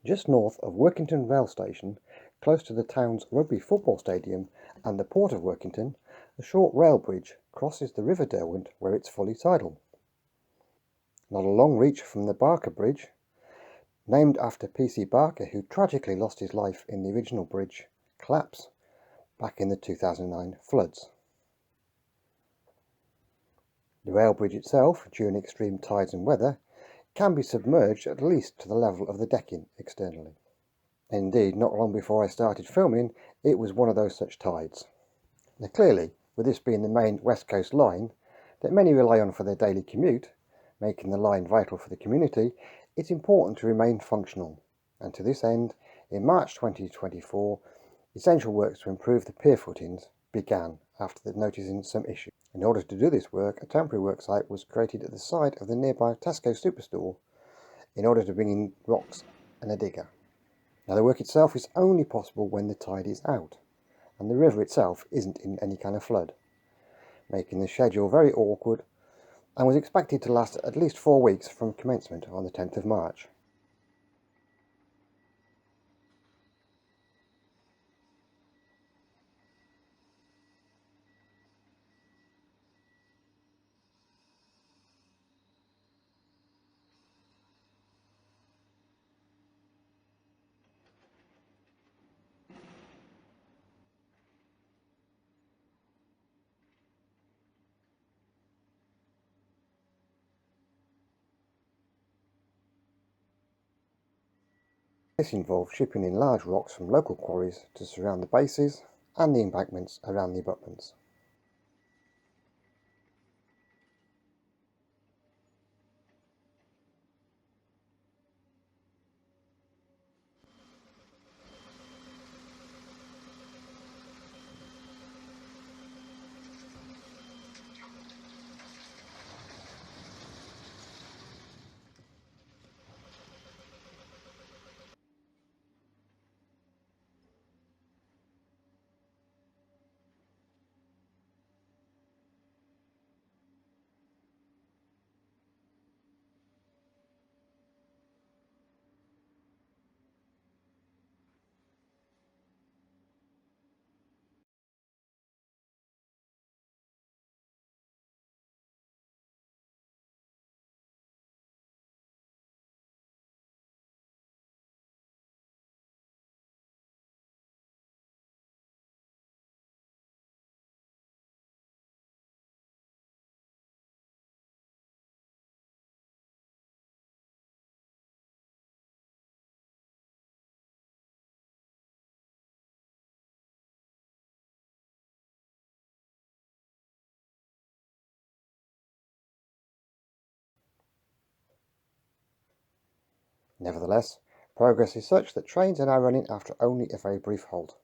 Just north of Workington Rail Station, close to the town's rugby football stadium and the port of Workington, a short rail bridge crosses the River Derwent where it's fully tidal. Not a long reach from the Barker Bridge, named after P.C. Barker, who tragically lost his life in the original bridge collapse back in the 2009 floods. The rail bridge itself, during extreme tides and weather, can be submerged at least to the level of the decking externally. Indeed, not long before I started filming, it was one of those such tides. Now clearly, with this being the main West Coast line that many rely on for their daily commute, making the line vital for the community, it's important to remain functional. And to this end, in March 2024, essential works to improve the pier footings began after noticing some issues. In order to do this work, a temporary work site was created at the site of the nearby Tesco superstore in order to bring in rocks and a digger. Now the work itself is only possible when the tide is out, and the river itself isn't in any kind of flood, making the schedule very awkward and was expected to last at least 4 weeks from commencement on the 10th of March. This involved shipping in large rocks from local quarries to surround the bases and the embankments around the abutments. Nevertheless, progress is such that trains are now running after only a very brief halt.